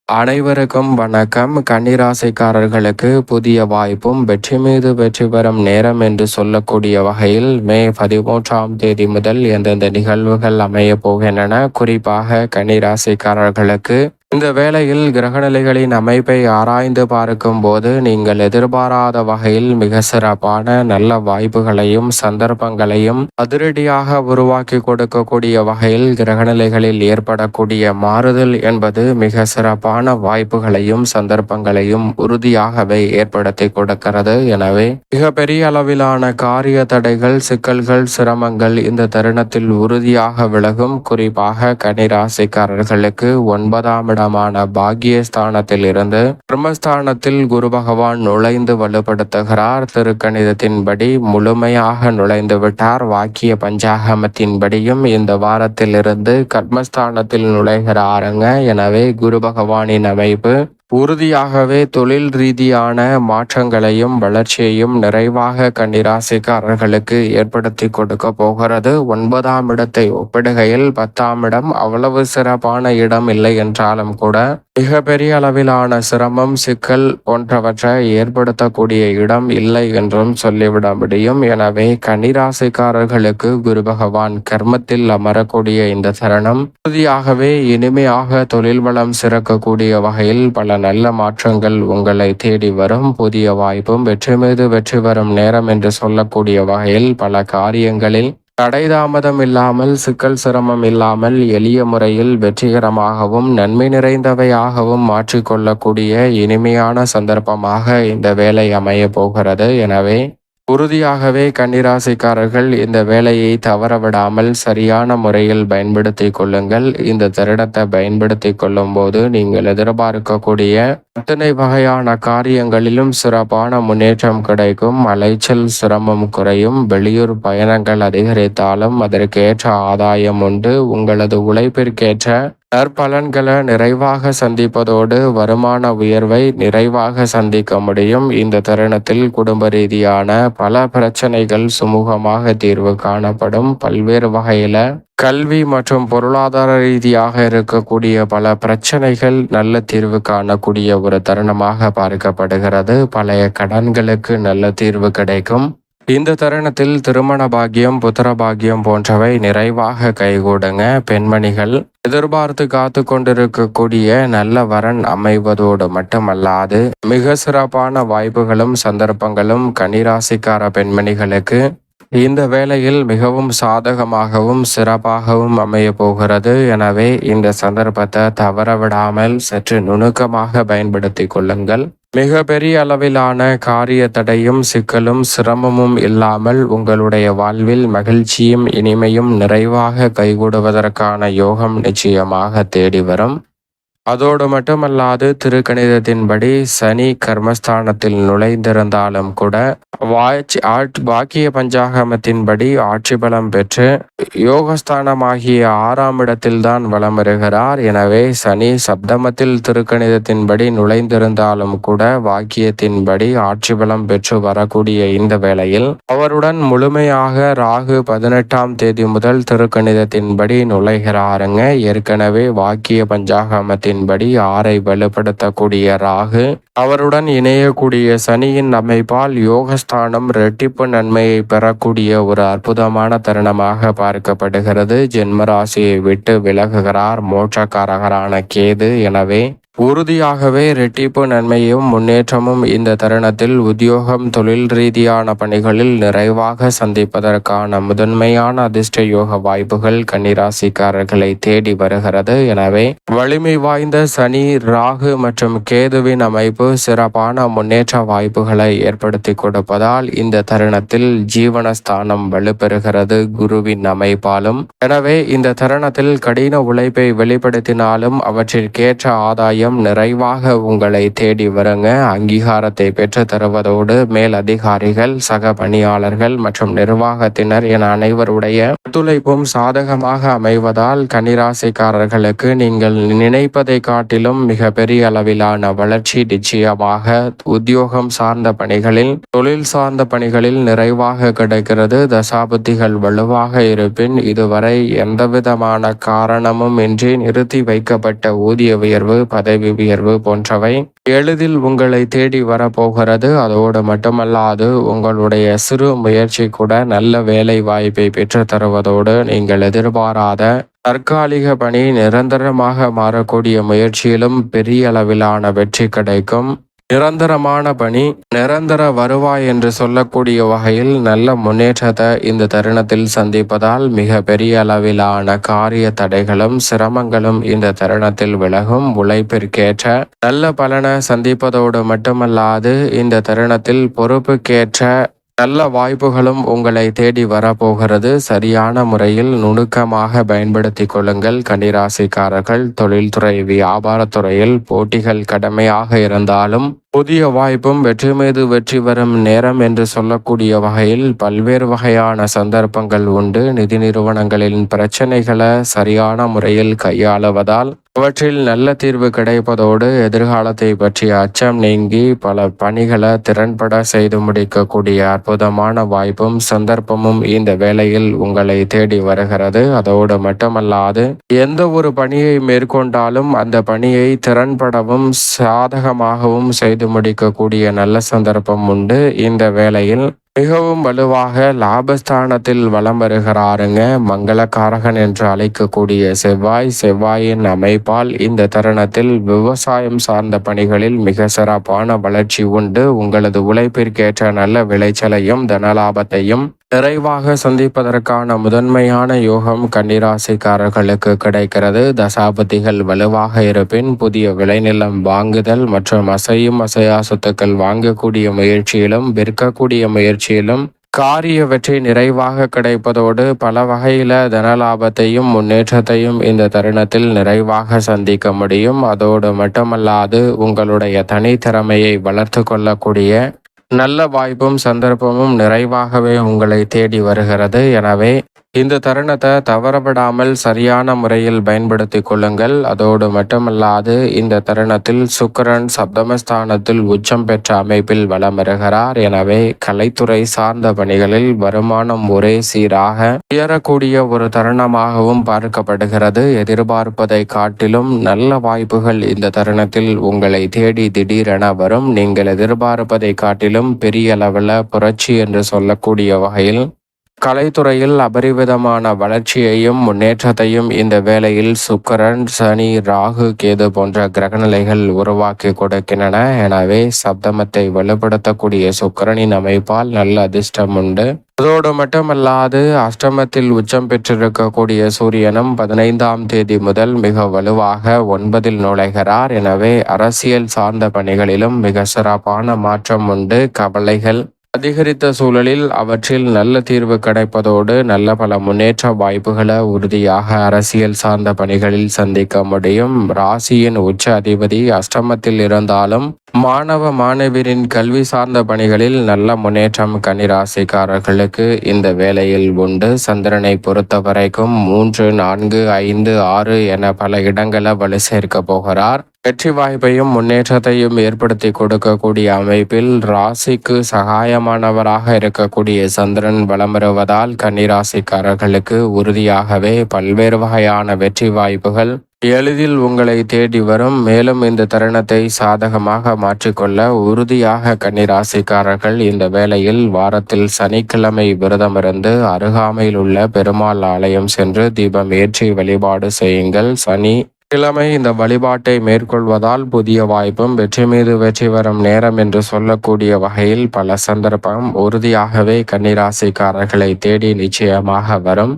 அனைவருக்கும் வணக்கம். கன்னிராசிக்காரர்களுக்கு புதிய வாய்ப்பும் வெற்றி மீது வெற்றி பெறும் நேரம் என்று சொல்லக்கூடிய வகையில் மே 13ஆம் தேதி முதல் எந்தெந்த நிகழ்வுகள் அமைய போகின்றன, குறிப்பாக கன்னிராசிக்காரர்களுக்கு இந்த வேளையில் கிரகநிலைகளின் அமைப்பை ஆராய்ந்து பார்க்கும் போது நீங்கள் எதிர்பாராத வகையில் மிக சிறப்பான நல்ல வாய்ப்புகளையும் சந்தர்ப்பங்களையும் அதிரடியாக உருவாக்கி கொடுக்கக்கூடிய வகையில் கிரகநிலைகளில் ஏற்படக்கூடிய மாறுதல் என்பது மிக சிறப்பான வாய்ப்புகளையும் சந்தர்ப்பங்களையும் உறுதியாகவே ஏற்படுத்தி கொடுக்கிறது. எனவே மிக பெரிய அளவிலான காரிய தடைகள், சிக்கல்கள், சிரமங்கள் இந்த தருணத்தில் உறுதியாக விலகும். குறிப்பாக கன்னிராசிக்காரர்களுக்கு 9ஆம் இடமான பாக்கியஸ்தானத்தில் இருந்து கர்மஸ்தானத்தில் குரு பகவான் நுழைந்து வலுப்படுத்துகிறார். திருக்கணிதத்தின்படி முழுமையாக நுழைந்து விட்டார். வாக்கிய பஞ்சாகமத்தின்படியும் இந்த வாரத்திலிருந்து கர்மஸ்தானத்தில் நுழைகிறாருங்க. எனவே குரு பகவானின் அமைப்பு உறுதியாகவே தொழில் ரீதியான மாற்றங்களையும் வளர்ச்சியையும் நிறைவாக கன்னிராசிக்காரர்களுக்கு ஏற்படுத்தி கொடுக்க போகிறது. 9ஆம் இடத்தை ஒப்பிடுகையில் 10ஆம் இடம் அவ்வளவு சிறப்பான இடம் இல்லை என்றாலும் கூட மிக பெரிய அளவிலான சிரமம், சிக்கல் போன்றவற்றை ஏற்படுத்தக்கூடிய இடம் இல்லை என்றும் சொல்லிவிட முடியும். எனவே கன்னிராசிக்காரர்களுக்கு குரு பகவான் கர்மத்தில் அமரக்கூடிய இந்த தருணம் உறுதியாகவே இனிமையாக தொழில் வளம் சிறக்கக்கூடிய வகையில் பல நல்ல மாற்றங்கள் உங்களை தேடி வரும். புதிய வாய்ப்பும் வெற்றி மீது வெற்றி வரும் நேரம் என்று சொல்லக்கூடிய வகையில் பல காரியங்களில் தடை தாமதம் இல்லாமல், சிக்கல் சிரமம் இல்லாமல் எளிய முறையில் வெற்றிகரமாகவும் நன்மை நிறைந்தவையாகவும் மாற்றிக்கொள்ளக்கூடிய இனிமையான சந்தர்ப்பமாக இந்த வேலை அமைய போகிறது. எனவே உறுதியாகவே கன்னிராசிக்காரர்கள் இந்த வேலையை தவறவிடாமல் சரியான முறையில் பயன்படுத்தி கொள்ளுங்கள். இந்த தருணத்தை பயன்படுத்தி கொள்ளும் போது நீங்கள் எதிர்பார்க்கக்கூடிய அத்தனை வகையான காரியங்களிலும் சிறப்பான முன்னேற்றம் கிடைக்கும். அலைச்சல், சிரமம் குறையும். வெளியூர் பயணங்கள் அதிகரித்தாலும் அதற்கேற்ற ஆதாயம் உண்டு. உங்களது உழைப்பிற்கேற்ற நற்பலன்களை நிறைவாக சந்திப்பதோடு வருமான உயர்வை நிறைவாக சந்திக்க முடியும். இந்த தருணத்தில் குடும்ப ரீதியான பல பிரச்சனைகள் சுமூகமாக தீர்வு காணப்படும். பல்வேறு வகையில கல்வி மற்றும் பொருளாதார ரீதியாக இருக்கக்கூடிய பல பிரச்சனைகள் நல்ல தீர்வு காணக்கூடிய ஒரு தருணமாக பார்க்கப்படுகிறது. பழைய கடன்களுக்கு நல்ல தீர்வு கிடைக்கும். இந்த தருணத்தில் திருமண பாக்கியம், புத்திர பாக்கியம் போன்றவை நிறைவாக கைகூடுங்க. பெண்மணிகள் எதிர்பார்த்து காத்து கொண்டிருக்கக்கூடிய நல்ல வரன் அமைவதோடு மட்டுமல்லாது மிக சிறப்பான வாய்ப்புகளும் சந்தர்ப்பங்களும் கன்னிராசிக்கார பெண்மணிகளுக்கு இந்த வேளையில் மிகவும் சாதகமாகவும் சிறப்பாகவும் அமைய போகிறது. எனவே இந்த சந்தர்ப்பத்தை தவறவிடாமல் சற்று நுணுக்கமாக பயன்படுத்தி கொள்ளுங்கள். மிக பெரிய அளவிலான காரிய தடையும் சிக்கலும் சிரமமும் இல்லாமல் உங்களுடைய வாழ்வில் மகிழ்ச்சியும் இனிமையும் நிறைவாக கைகூடுவதற்கான யோகம் நிச்சயமாக தேடி வரும். அதோடு மட்டுமல்லாது திருக்கணிதத்தின்படி சனி கர்மஸ்தானத்தில் நுழைந்திருந்தாலும் கூட வாக்கிய பஞ்சாகமத்தின்படி ஆட்சி பலம் பெற்று யோகஸ்தானமாகிய 6ஆம் இடத்தில்தான் வலம் வருகிறார். எனவே சனி சப்தமத்தில் திருக்கணிதத்தின்படி நுழைந்திருந்தாலும் கூட வாக்கியத்தின்படி ஆட்சி பலம் பெற்று வரக்கூடிய இந்த வேளையில் அவருடன் முழுமையாக ராகு 18ஆம் தேதி முதல் திருக்கணிதத்தின்படி நுழைகிறாருங்க. ஏற்கனவே வாக்கிய பஞ்சாகமத்தின் படி 6ஐ வலுப்படுத்தக்கூடிய ராகு அவருடன் இணையக்கூடிய சனியின் அமைப்பால் யோகஸ்தானம் இரட்டிப்பு நன்மையை பெறக்கூடிய ஒரு அற்புதமான தருணமாக பார்க்கப்படுகிறது. ஜென்மராசியை விட்டு விலகுகிறார் மோட்சக்காரகரான கேது. எனவே உறுதியாகவே இரட்டிப்பு நன்மையும் முன்னேற்றமும் இந்த தருணத்தில் உத்தியோகம், தொழில் ரீதியான பணிகளில் நிறைவாக சந்திப்பதற்கான முதன்மையான அதிர்ஷ்ட யோக வாய்ப்புகள் கன்னிராசிக்காரர்களை தேடி வருகிறது. எனவே வலிமை வாய்ந்த சனி, ராகு மற்றும் கேதுவின் அமைப்பு சிறப்பான முன்னேற்ற வாய்ப்புகளை ஏற்படுத்தி கொடுப்பதால் இந்த தருணத்தில் ஜீவனஸ்தானம் வலுப்பெறுகிறது குருவின் அமைப்பாலும். எனவே இந்த தருணத்தில் கடின உழைப்பை வெளிப்படுத்தினாலும் அவற்றிற்கேற்ற ஆதாயம் நிறைவாக உங்களை தேடி வருங்க. அங்கீகாரத்தை பெற்று தருவதோடு மேல் அதிகாரிகள், சக பணியாளர்கள் மற்றும் நிர்வாகத்தினர் என அனைவருடைய ஒத்துழைப்பும் சாதகமாக அமைவதால் கன்னிராசிக்காரர்களுக்கு நீங்கள் நினைப்பதை காட்டிலும் மிக பெரிய அளவிலான வளர்ச்சி நிச்சயமாக உத்தியோகம் சார்ந்த பணிகளில், தொழில் சார்ந்த பணிகளில் நிறைவாக கிடைக்கிறது. தசாபுத்திகள் வலுவாக இருப்பின் இதுவரை எந்தவிதமான காரணமும் இன்றி நிறுத்தி வைக்கப்பட்ட ஊதிய உயர்வு, பதவி பதவி உயர்வு போன்றவை எளிதில் உங்களை தேடி வரப்போகிறது. அதோடு மட்டுமல்லாது உங்களுடைய சிறு முயற்சி கூட நல்ல வேலை வாய்ப்பை பெற்று தருவதோடு நீங்கள் எதிர்பாராத தற்காலிக பணி நிரந்தரமாக மாறக்கூடிய முயற்சியிலும் பெரிய அளவிலான வெற்றி கிடைக்கும். நிரந்தரமான பணி, நிரந்தர வருவாய் என்று சொல்லக்கூடிய வகையில் நல்ல முன்னேற்றத்தை இந்த தருணத்தில் சந்திப்பதால் மிக பெரிய அளவிலான காரிய தடைகளும் சிரமங்களும் இந்த தருணத்தில் விலகும். உழைப்பிற்கேற்ற நல்ல பலனை சந்திப்பதோடு மட்டுமல்லாது இந்த தருணத்தில் பொறுப்புக்கேற்ற நல்ல வாய்ப்புகளும் உங்களை தேடி வரப்போகிறது. சரியான முறையில் நுணுக்கமாக பயன்படுத்தி கொள்ளுங்கள். கன்னிராசிக்காரர்கள் தொழில்துறை வியாபாரத்துறையில் போட்டிகள் கடுமையாக இருந்தாலும் புதிய வாய்ப்பும் வெற்றி மீது வெற்றி வரும் நேரம் என்று சொல்லக்கூடிய வகையில் பல்வேறு வகையான சந்தர்ப்பங்கள் உண்டு. நிதி நிறுவனங்களின் பிரச்சனைகளை சரியான முறையில் கையாளுவதால் அவற்றில் நல்ல தீர்வு கிடைப்பதோடு எதிர்காலத்தை பற்றிய அச்சம் நீங்கி பல பணிகளை திறன்பட செய்து முடிக்கக்கூடிய அற்புதமான வாய்ப்பும் சந்தர்ப்பமும் இந்த வேளையில் உங்களை தேடி வருகிறது. அதோடு மட்டுமல்லாது எந்த ஒரு பணியை மேற்கொண்டாலும் அந்த பணியை திறன்படவும் சாதகமாகவும் செய்து முடிக்கக்கூடிய நல்ல சந்தர்ப்பம் உண்டு. இந்த வேளையில் மிகவும் வலுவாக லாபஸ்தானத்தில் வலம் வருகிறாருங்க மங்களகாரகன் என்று அழைக்கக்கூடிய செவ்வாயின் அமைப்பால் இந்த தருணத்தில் விவசாயம் சார்ந்த பணிகளில் மிக சிறப்பான வளர்ச்சி உண்டு. உங்களது உழைப்பிற்கேற்ற நல்ல விளைச்சலையும் தனலாபத்தையும் நிறைவாக சந்திப்பதற்கான முதன்மையான யோகம் கன்னிராசிக்காரர்களுக்கு கிடைக்கிறது. தசாபதிகள் வலுவாக இருப்பின் புதிய விளைநிலம் வாங்குதல் மற்றும் அசையும் அசையா சொத்துக்கள் வாங்கக்கூடிய முயற்சியிலும் விற்கக்கூடிய முயற்சியிலும் காரிய வெற்றி நிறைவாக கிடைப்பதோடு பல வகையில தனலாபத்தையும் முன்னேற்றத்தையும் இந்த தருணத்தில் நிறைவாக சந்திக்க முடியும். அதோடு மட்டுமல்லாது உங்களுடைய தனித்திறமையை வளர்த்து கொள்ளக்கூடிய நல்ல வாய்ப்பும் சந்தர்ப்பமும் நிறைவாகவே உங்களை தேடி வருகிறது. எனவே இந்த தருணத்தை தவறவிடாமல் சரியான முறையில் பயன்படுத்தி கொள்ளுங்கள். அதோடு மட்டுமல்லாது இந்த தருணத்தில் சுக்கிரன் சப்தமஸ்தானத்தில் உச்சம் பெற்ற அமைப்பில் வலம் வருகிறார். எனவே கலைத்துறை சார்ந்த பணிகளில் வருமானம் ஒரே சீராக உயரக்கூடிய ஒரு தருணமாகவும் பார்க்கப்படுகிறது. எதிர்பார்ப்பதை காட்டிலும் நல்ல வாய்ப்புகள் இந்த தருணத்தில் உங்களை தேடி திடீரென வரும். நீங்கள் எதிர்பார்ப்பதை காட்டிலும் பெரிய அளவில் புரட்சி என்று சொல்லக்கூடிய வகையில் கலைத்துறையில் அபரிவிதமான வளர்ச்சியையும் முன்னேற்றத்தையும் இந்த வேளையில் சுக்கிரன், சனி, ராகு, கேது போன்ற கிரகநிலைகள் உருவாக்கி கொடுக்கின்றன. எனவே சப்தமத்தை வலுப்படுத்தக்கூடிய சுக்கிரனின் அமைப்பால் நல்ல அதிர்ஷ்டம் உண்டு. அதோடு மட்டுமல்லாது அஷ்டமத்தில் உச்சம் பெற்றிருக்கக்கூடிய சூரியனும் 15ஆம் தேதி முதல் மிக வலுவாக 9இல் நுழைகிறார். எனவே அரசியல் சார்ந்த பணிகளிலும் மிக சிறப்பான மாற்றம் உண்டு. கவலைகள் அதிகரித்த சூழலில் அவற்றில் நல்ல தீர்வு கிடைப்பதோடு நல்ல பல முன்னேற்ற வாய்ப்புகளை உறுதியாக அரசியல் சார்ந்த பணிகளில் சந்திக்க முடியும். ராசியின் உச்ச அதிபதி அஷ்டமத்தில் இருந்தாலும் மாணவ மாணவியரின் கல்வி சார்ந்த பணிகளில் நல்ல முன்னேற்றம் கன்னிராசிக்காரர்களுக்கு இந்த வேளையில் உண்டு. சந்திரனை பொறுத்த வரைக்கும் 3, 4, 5, 6 என பல இடங்களை வலு சேர்க்க போகிறார். வெற்றி வாய்ப்பையும் முன்னேற்றத்தையும் ஏற்படுத்தி கொடுக்கக்கூடிய அமைப்பில் ராசிக்கு சகாயமானவராக இருக்கக்கூடிய சந்திரன் வலம் வருவதால் கன்னிராசிக்காரர்களுக்கு உறுதியாகவே பல்வேறு வகையான வெற்றி வாய்ப்புகள் எளிதில் உங்களை தேடி வரும். மேலும் இந்த தருணத்தை சாதகமாக மாற்றிக்கொள்ள உறுதியாக கன்னிராசிக்காரர்கள் இந்த வேளையில் வாரத்தில் சனிக்கிழமை விரதமிருந்து அருகாமையில் உள்ள பெருமாள் ஆலயம் சென்று தீபம் ஏற்றி வழிபாடு செய்யுங்கள். கிழமை இந்த வழிபாட்டை மேற்கொள்வதால் புதிய வாய்ப்பும் வெற்றி மீது வெற்றி வரும் நேரம் என்று சொல்லக்கூடிய வகையில் பல சந்தர்ப்பம் உறுதியாகவே கன்னிராசிக்காரர்களை தேடி நிச்சயமாக வரும்.